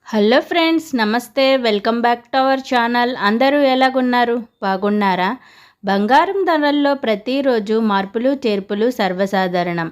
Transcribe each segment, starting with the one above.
Hello friends, నమస్తే. Welcome back to our channel. అందరూ ఎలాగున్నారు? బాగున్నారా? బంగారం ధరల్లో ప్రతిరోజు మార్పులు చేర్పులు సర్వసాధారణం.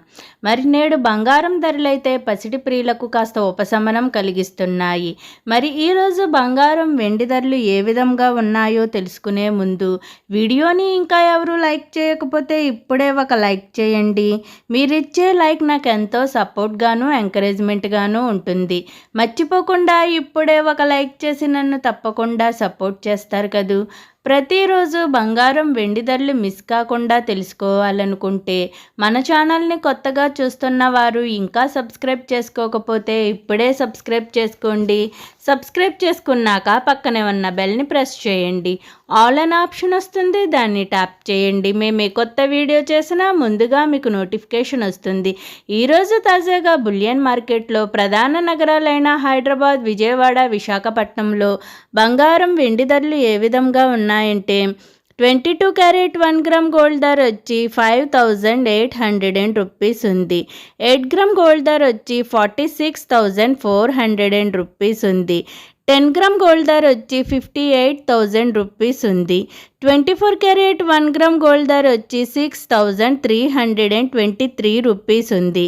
మరి నేడు బంగారం ధరలైతే పసిడి ప్రియులకు కాస్త ఉపశమనం కలిగిస్తున్నాయి. మరి ఈరోజు బంగారం వెండి ధరలు ఏ విధంగా ఉన్నాయో తెలుసుకునే ముందు వీడియోని ఇంకా ఎవరు లైక్ చేయకపోతే ఇప్పుడే ఒక లైక్ చేయండి. మీరిచ్చే లైక్ నాకు ఎంతో సపోర్ట్గాను ఎంకరేజ్మెంట్గాను ఉంటుంది. మర్చిపోకుండా ఇప్పుడే ఒక లైక్ చేసి నన్ను తప్పకుండా సపోర్ట్ చేస్తారు కదూ. ప్రతిరోజు బంగారం వెండి ధరలు మిస్ కాకుండా తెలుసుకోవాలనుకుంటే మన ఛానల్ని కొత్తగా చూస్తున్న వారు ఇంకా సబ్స్క్రైబ్ చేసుకోకపోతే ఇప్పుడే సబ్స్క్రైబ్ చేసుకోండి. సబ్స్క్రైబ్ చేసుకున్నాక పక్కనే ఉన్న బెల్ని ప్రెస్ చేయండి. ఆల్ అన్ ఆప్షన్ వస్తుంది, దాన్ని ట్యాప్ చేయండి. మేము కొత్త వీడియో చేసినా ముందుగా మీకు నోటిఫికేషన్ వస్తుంది. ఈరోజు తాజాగా బులియన్ మార్కెట్లో ప్రధాన నగరాలైన హైదరాబాద్, విజయవాడ, విశాఖపట్నంలో బంగారం వెండి ధరలు ఏ విధంగా ఉన్నాయంటే 22 క్యారెట్ 1 గ్రామ్ గోల్డ్ ధర వచ్చి 5800 రూపీస్ ఉంది. 8 గ్రామ్ గోల్డ్ ధర వచ్చి 46,400 రూపీస్ ఉంది. 10 గ్రామ్ గోల్డ్ ధర వచ్చి 58,000 రూపీస్ ఉంది. 24 క్యారెట్ 1 గ్రామ్ గోల్డ్ ధర వచ్చి 6,323 రూపీస్ ఉంది.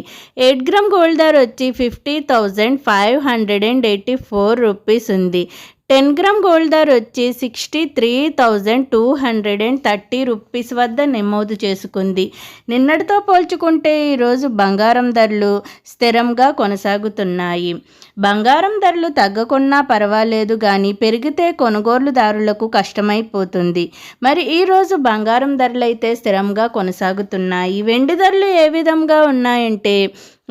8 గ్రామ్ గోల్డ్ ధర వచ్చి 50,584 రూపీస్ ఉంది. 10 గ్రామ్ గోల్డ్ ధర వచ్చి 63,230 రూపీస్ వద్ద నమోదు చేసుకుంది. నిన్నటితో పోల్చుకుంటే ఈరోజు బంగారం ధరలు స్థిరంగా కొనసాగుతున్నాయి. బంగారం ధరలు తగ్గకున్నా పర్వాలేదు కానీ పెరిగితే కొనుగోలుదారులకు కష్టమైపోతుంది. మరి ఈరోజు బంగారం ధరలు అయితే స్థిరంగా కొనసాగుతున్నాయి. వెండి ధరలు ఏ విధంగా ఉన్నాయంటే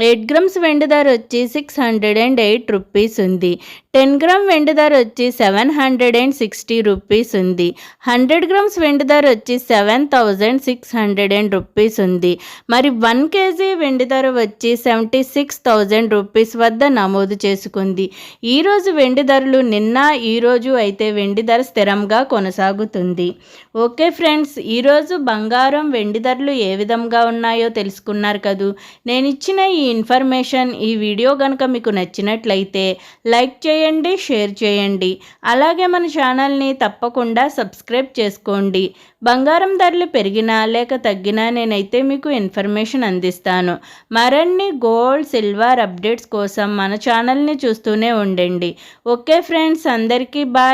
8 గ్రామ్స్ వెండి ధర వచ్చి 608 రూపీస్ ఉంది. 10 గ్రామ్ వెండి ధర వచ్చి 760 రూపీస్ ఉంది. 100 గ్రామ్స్ వెండి ధర వచ్చి 7,600 రూపీస్ ఉంది. మరి 1 కేజీ వెండి ధర వచ్చి 76,000 రూపీస్ వద్ద నమోదు చేసుకుంది. ఈరోజు వెండి ధరలు నిన్న ఈరోజు అయితే వెండి ధర స్థిరంగా కొనసాగుతుంది. ఓకే ఫ్రెండ్స్, ఈరోజు బంగారం వెండి ధరలు ఏ విధంగా ఉన్నాయో తెలుసుకున్నారు కదూ. నేను ఇచ్చిన ఈ ఇన్ఫర్మేషన్, ఈ వీడియో కనుక మీకు నచ్చినట్లయితే లైక్ చేయండి, షేర్ చేయండి. అలాగే మన ఛానల్ని తప్పకుండా సబ్స్క్రైబ్ చేసుకోండి. బంగారం ధరలు పెరిగినా లేక తగ్గినా నేనైతే మీకు ఇన్ఫర్మేషన్ అందిస్తాను. మరిన్ని గోల్డ్, సిల్వర్ అప్డేట్స్ కోసం మన ఛానల్ని చూస్తూనే ఉండండి. ఓకే ఫ్రెండ్స్, అందరికీ బాయ్.